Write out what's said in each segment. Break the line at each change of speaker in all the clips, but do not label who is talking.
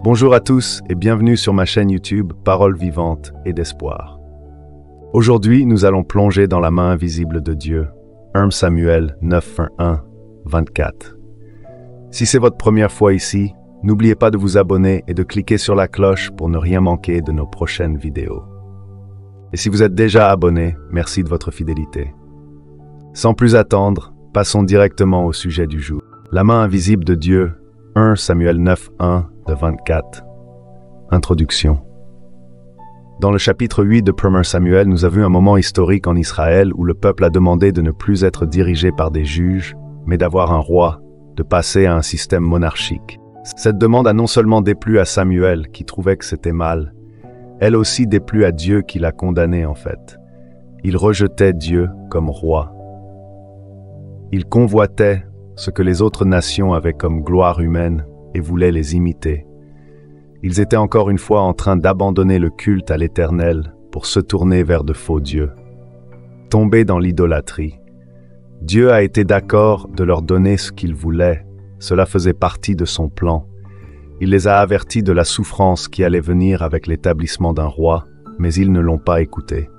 Bonjour à tous et bienvenue sur ma chaîne YouTube Paroles vivantes et d'espoir. Aujourd'hui, nous allons plonger dans la main invisible de Dieu. 1 Samuel 9, 24. Si c'est votre première fois ici, n'oubliez pas de vous abonner et de cliquer sur la cloche pour ne rien manquer de nos prochaines vidéos. Et si vous êtes déjà abonné, merci de votre fidélité. Sans plus attendre, passons directement au sujet du jour. La main invisible de Dieu, 1 Samuel 9, 24. Introduction. Dans le chapitre 8 de 1 Samuel, nous avons vu un moment historique en Israël où le peuple a demandé de ne plus être dirigé par des juges, mais d'avoir un roi, de passer à un système monarchique. Cette demande a non seulement déplu à Samuel, qui trouvait que c'était mal, elle aussi déplut à Dieu qui l'a condamné en fait. Il rejetait Dieu comme roi. Il convoitait ce que les autres nations avaient comme gloire humaine et voulait les imiter. Ils étaient encore une fois en train d'abandonner le culte à l'Éternel pour se tourner vers de faux dieux. Tombés dans l'idolâtrie, Dieu a été d'accord de leur donner ce qu'ils voulaient. Cela faisait partie de son plan. Il les a avertis de la souffrance qui allait venir avec l'établissement d'un roi, mais ils ne l'ont pas écouté.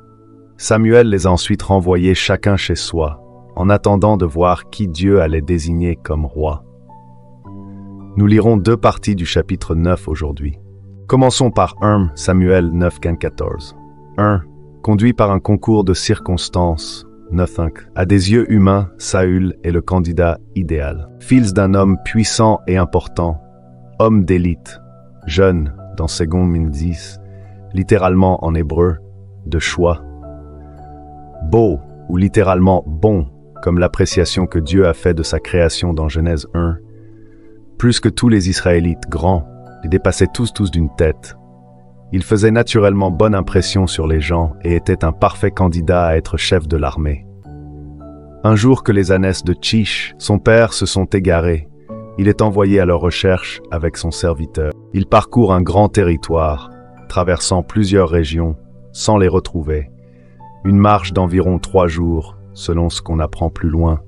Samuel les a ensuite renvoyés chacun chez soi, en attendant de voir qui Dieu allait désigner comme roi. Nous lirons deux parties du chapitre 9 aujourd'hui. Commençons par 1 Samuel 9, 14. 1. Conduit par un concours de circonstances, 9.5. À des yeux humains, Saül est le candidat idéal. Fils d'un homme puissant et important, homme d'élite, jeune dans 2 10, littéralement en hébreu, de choix. Beau ou littéralement bon, comme l'appréciation que Dieu a fait de sa création dans Genèse 1. Plus que tous les Israélites grands, les dépassaient tous d'une tête. Il faisait naturellement bonne impression sur les gens et était un parfait candidat à être chef de l'armée. Un jour que les ânesses de Chish, son père, se sont égarés, il est envoyé à leur recherche avec son serviteur. Il parcourt un grand territoire, traversant plusieurs régions, sans les retrouver. Une marche d'environ 3 jours, selon ce qu'on apprend plus loin.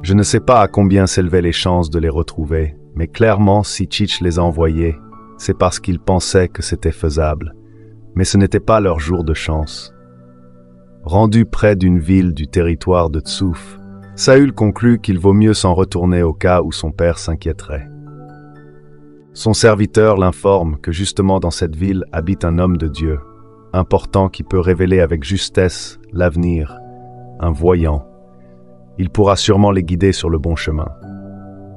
Je ne sais pas à combien s'élevaient les chances de les retrouver, mais clairement, si Chish les a envoyés, c'est parce qu'ils pensaient que c'était faisable. Mais ce n'était pas leur jour de chance. Rendu près d'une ville du territoire de Tsouf, Saül conclut qu'il vaut mieux s'en retourner au cas où son père s'inquiéterait. Son serviteur l'informe que justement dans cette ville habite un homme de Dieu, important qui peut révéler avec justesse l'avenir, un voyant. Il pourra sûrement les guider sur le bon chemin.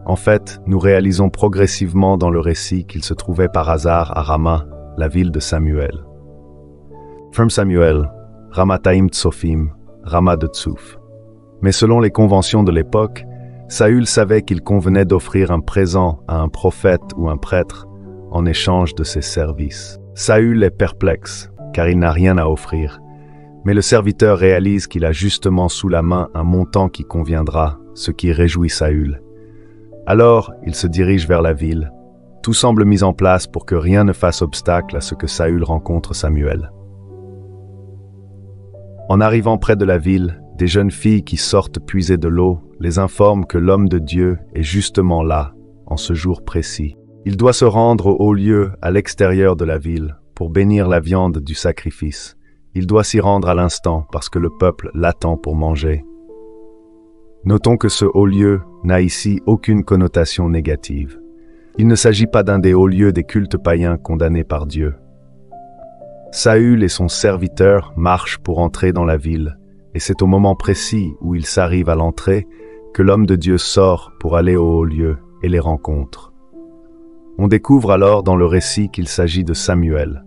En fait, nous réalisons progressivement dans le récit qu'il se trouvait par hasard à Rama, la ville de Samuel. 1 Samuel, Ramathaim Tsophim, Rama de Tsouf. Mais selon les conventions de l'époque, Saül savait qu'il convenait d'offrir un présent à un prophète ou un prêtre en échange de ses services. Saül est perplexe, car il n'a rien à offrir. Mais le serviteur réalise qu'il a justement sous la main un montant qui conviendra, ce qui réjouit Saül. Alors, il se dirige vers la ville. Tout semble mis en place pour que rien ne fasse obstacle à ce que Saül rencontre Samuel. En arrivant près de la ville, des jeunes filles qui sortent puiser de l'eau les informent que l'homme de Dieu est justement là, en ce jour précis. Il doit se rendre au haut lieu à l'extérieur de la ville pour bénir la viande du sacrifice. Il doit s'y rendre à l'instant parce que le peuple l'attend pour manger. Notons que ce haut lieu n'a ici aucune connotation négative. Il ne s'agit pas d'un des hauts lieux des cultes païens condamnés par Dieu. Saül et son serviteur marchent pour entrer dans la ville, et c'est au moment précis où ils s'arrivent à l'entrée que l'homme de Dieu sort pour aller au haut lieu et les rencontre. On découvre alors dans le récit qu'il s'agit de Samuel.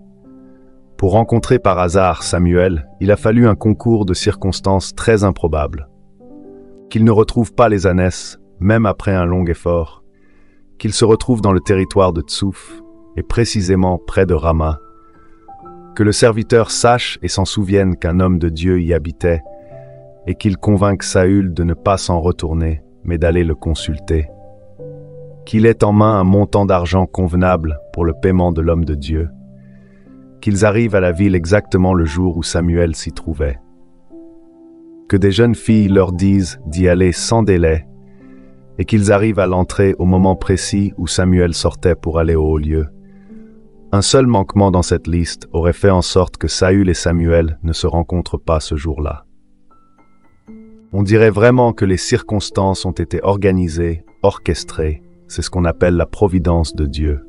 Pour rencontrer par hasard Samuel, il a fallu un concours de circonstances très improbables. Qu'il ne retrouve pas les ânesses, même après un long effort, qu'il se retrouve dans le territoire de Tsouf, et précisément près de Rama, que le serviteur sache et s'en souvienne qu'un homme de Dieu y habitait, et qu'il convainque Saül de ne pas s'en retourner, mais d'aller le consulter. Qu'il ait en main un montant d'argent convenable pour le paiement de l'homme de Dieu, qu'ils arrivent à la ville exactement le jour où Samuel s'y trouvait. Que des jeunes filles leur disent d'y aller sans délai et qu'ils arrivent à l'entrée au moment précis où Samuel sortait pour aller au haut lieu. Un seul manquement dans cette liste aurait fait en sorte que Saül et Samuel ne se rencontrent pas ce jour-là. On dirait vraiment que les circonstances ont été organisées, orchestrées, c'est ce qu'on appelle la providence de Dieu.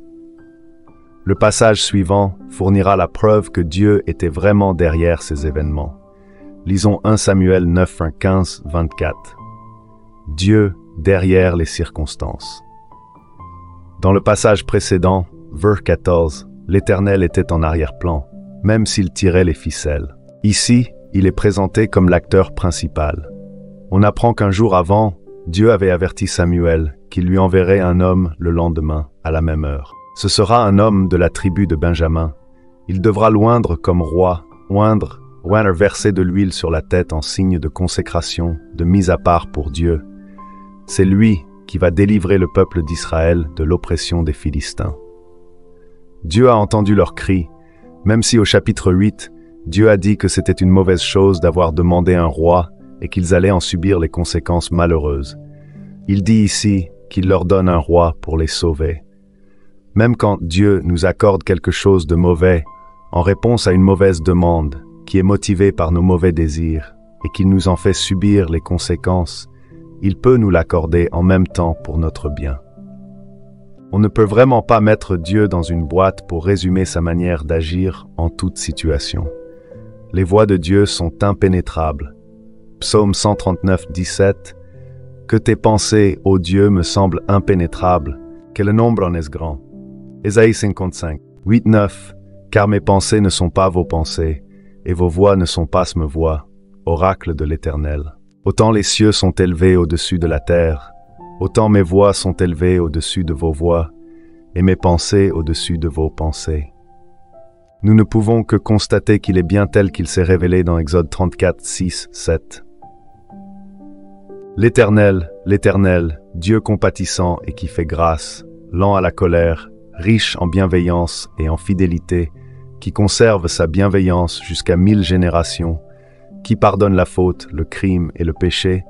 Le passage suivant fournira la preuve que Dieu était vraiment derrière ces événements. Lisons 1 Samuel 9, 15, 24. Dieu derrière les circonstances. Dans le passage précédent, vers 14, l'Éternel était en arrière-plan, même s'il tirait les ficelles. Ici, il est présenté comme l'acteur principal. On apprend qu'un jour avant, Dieu avait averti Samuel qu'il lui enverrait un homme le lendemain, à la même heure. Ce sera un homme de la tribu de Benjamin. Il devra l'oindre comme roi, oindre, verser de l'huile sur la tête en signe de consécration, de mise à part pour Dieu. C'est lui qui va délivrer le peuple d'Israël de l'oppression des Philistins. Dieu a entendu leurs cris, même si au chapitre 8, Dieu a dit que c'était une mauvaise chose d'avoir demandé un roi et qu'ils allaient en subir les conséquences malheureuses. Il dit ici qu'il leur donne un roi pour les sauver. Même quand Dieu nous accorde quelque chose de mauvais, en réponse à une mauvaise demande, qui est motivée par nos mauvais désirs, et qu'il nous en fait subir les conséquences, il peut nous l'accorder en même temps pour notre bien. On ne peut vraiment pas mettre Dieu dans une boîte pour résumer sa manière d'agir en toute situation. Les voies de Dieu sont impénétrables. Psaume 139, 17. Que tes pensées, ô Dieu, me semblent impénétrables, que le nombre en est grand. Ésaïe 55, 8, 9. Car mes pensées ne sont pas vos pensées, et vos voix ne sont pas mes voix, oracle de l'Éternel. Autant les cieux sont élevés au-dessus de la terre, autant mes voix sont élevées au-dessus de vos voix, et mes pensées au-dessus de vos pensées. Nous ne pouvons que constater qu'il est bien tel qu'il s'est révélé dans Exode 34, 6, 7. L'Éternel, l'Éternel, Dieu compatissant et qui fait grâce, lent à la colère, riche en bienveillance et en fidélité, qui conserve sa bienveillance jusqu'à 1000 générations, qui pardonne la faute, le crime et le péché,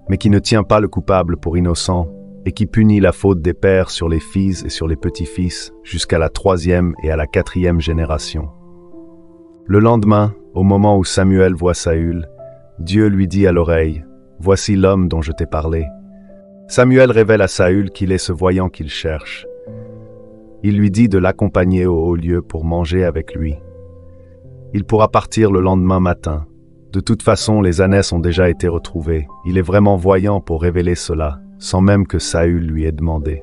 mais qui ne tient pas le coupable pour innocent, et qui punit la faute des pères sur les fils et sur les petits-fils, jusqu'à la 3e et à la 4e génération. Le lendemain, au moment où Samuel voit Saül, Dieu lui dit à l'oreille, « Voici l'homme dont je t'ai parlé. » Samuel révèle à Saül qu'il est ce voyant qu'il cherche. Il lui dit de l'accompagner au haut lieu pour manger avec lui. Il pourra partir le lendemain matin. De toute façon, les ânesses ont déjà été retrouvées. Il est vraiment voyant pour révéler cela, sans même que Saül lui ait demandé.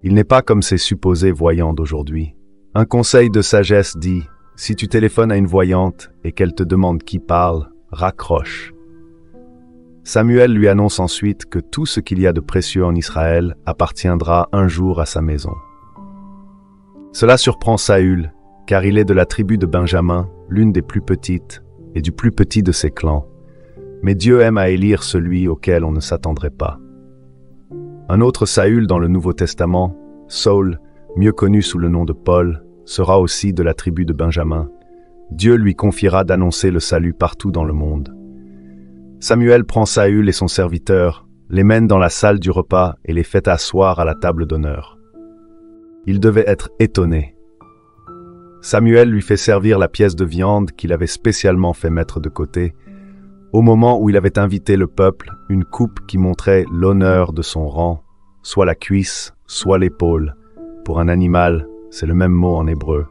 Il n'est pas comme ces supposés voyants d'aujourd'hui. Un conseil de sagesse dit, si tu téléphones à une voyante et qu'elle te demande qui parle, raccroche. Samuel lui annonce ensuite que tout ce qu'il y a de précieux en Israël appartiendra un jour à sa maison. Cela surprend Saül, car il est de la tribu de Benjamin, l'une des plus petites, et du plus petit de ses clans. Mais Dieu aime à élire celui auquel on ne s'attendrait pas. Un autre Saül dans le Nouveau Testament, Saul, mieux connu sous le nom de Paul, sera aussi de la tribu de Benjamin. Dieu lui confiera d'annoncer le salut partout dans le monde. Samuel prend Saül et son serviteur, les mène dans la salle du repas et les fait asseoir à la table d'honneur. Il devait être étonné. Samuel lui fait servir la pièce de viande qu'il avait spécialement fait mettre de côté, au moment où il avait invité le peuple, une coupe qui montrait l'honneur de son rang, soit la cuisse, soit l'épaule. Pour un animal, c'est le même mot en hébreu.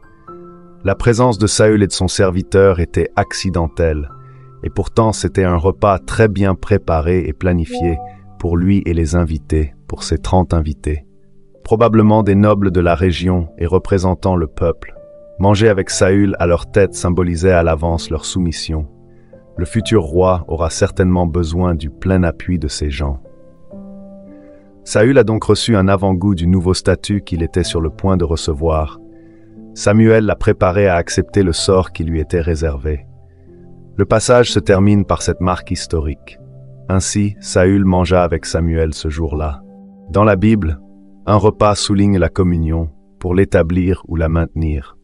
La présence de Saül et de son serviteur était accidentelle, et pourtant c'était un repas très bien préparé et planifié pour lui et les invités, pour ses 30 invités. Probablement des nobles de la région et représentant le peuple. Manger avec Saül à leur tête symbolisait à l'avance leur soumission. Le futur roi aura certainement besoin du plein appui de ces gens. Saül a donc reçu un avant-goût du nouveau statut qu'il était sur le point de recevoir. Samuel l'a préparé à accepter le sort qui lui était réservé. Le passage se termine par cette marque historique. Ainsi, Saül mangea avec Samuel ce jour-là. Dans la Bible, un repas souligne la communion pour l'établir ou la maintenir.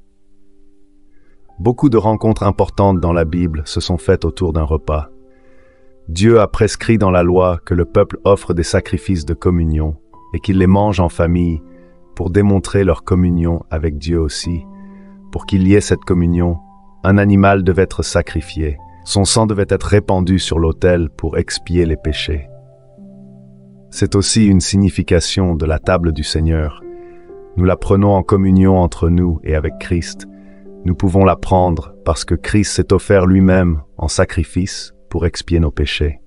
Beaucoup de rencontres importantes dans la Bible se sont faites autour d'un repas. Dieu a prescrit dans la loi que le peuple offre des sacrifices de communion et qu'il les mange en famille pour démontrer leur communion avec Dieu aussi. Pour qu'il y ait cette communion, un animal devait être sacrifié. Son sang devait être répandu sur l'autel pour expier les péchés. C'est aussi une signification de la table du Seigneur. Nous la prenons en communion entre nous et avec Christ. Nous pouvons la prendre parce que Christ s'est offert lui-même en sacrifice pour expier nos péchés.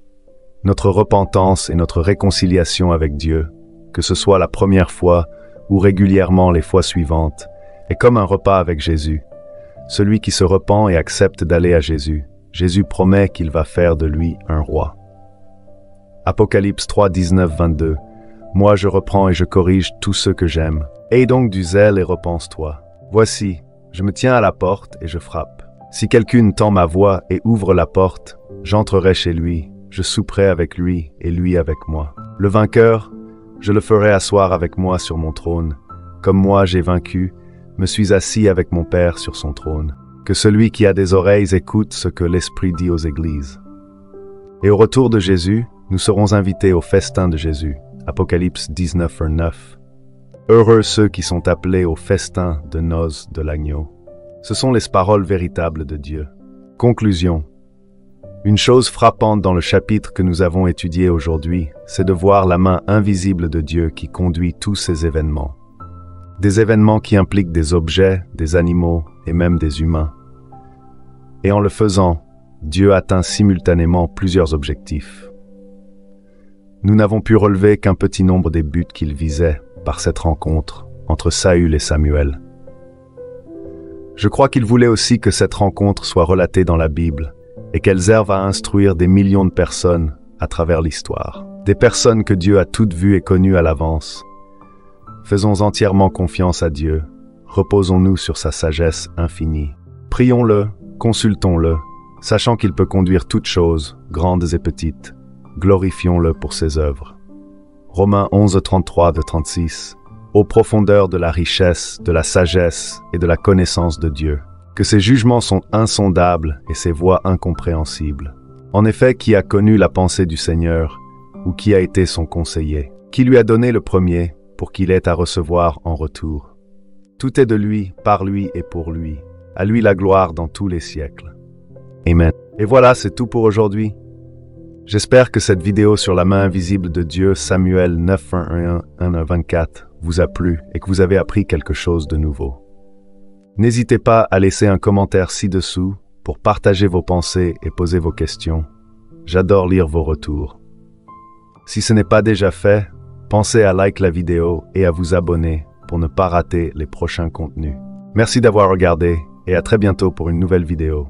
Notre repentance et notre réconciliation avec Dieu, que ce soit la première fois ou régulièrement les fois suivantes, est comme un repas avec Jésus. Celui qui se repent et accepte d'aller à Jésus, Jésus promet qu'il va faire de lui un roi. Apocalypse 3, 19, 22. Moi je reprends et je corrige tous ceux que j'aime. Aie donc du zèle et repense-toi. Voici, je me tiens à la porte et je frappe. Si quelqu'un tend ma voix et ouvre la porte, j'entrerai chez lui, je souperai avec lui et lui avec moi. Le vainqueur, je le ferai asseoir avec moi sur mon trône. Comme moi j'ai vaincu, me suis assis avec mon Père sur son trône. Que celui qui a des oreilles écoute ce que l'Esprit dit aux églises. Et au retour de Jésus, nous serons invités au festin de Jésus. Apocalypse 19, 9. Heureux ceux qui sont appelés au festin de noces de l'agneau. Ce sont les paroles véritables de Dieu. Conclusion. Une chose frappante dans le chapitre que nous avons étudié aujourd'hui, c'est de voir la main invisible de Dieu qui conduit tous ces événements. Des événements qui impliquent des objets, des animaux et même des humains. Et en le faisant, Dieu atteint simultanément plusieurs objectifs. Nous n'avons pu relever qu'un petit nombre des buts qu'il visait par cette rencontre entre Saül et Samuel. Je crois qu'il voulait aussi que cette rencontre soit relatée dans la Bible et qu'elle serve à instruire des millions de personnes à travers l'histoire. Des personnes que Dieu a toutes vues et connues à l'avance. Faisons entièrement confiance à Dieu. Reposons-nous sur sa sagesse infinie. Prions-le, consultons-le, sachant qu'il peut conduire toutes choses, grandes et petites. Glorifions-le pour ses œuvres. Romains 11, 33-36. Aux profondeurs de la richesse, de la sagesse et de la connaissance de Dieu, que ses jugements sont insondables et ses voies incompréhensibles. En effet, qui a connu la pensée du Seigneur, ou qui a été son conseiller? Qui lui a donné le premier, pour qu'il ait à recevoir en retour? Tout est de lui, par lui et pour lui. À lui la gloire dans tous les siècles. Amen. Et voilà, c'est tout pour aujourd'hui. J'espère que cette vidéo sur la main invisible de Dieu, Samuel 9, 1, 24, vous a plu et que vous avez appris quelque chose de nouveau. N'hésitez pas à laisser un commentaire ci-dessous pour partager vos pensées et poser vos questions. J'adore lire vos retours. Si ce n'est pas déjà fait, pensez à liker la vidéo et à vous abonner pour ne pas rater les prochains contenus. Merci d'avoir regardé et à très bientôt pour une nouvelle vidéo.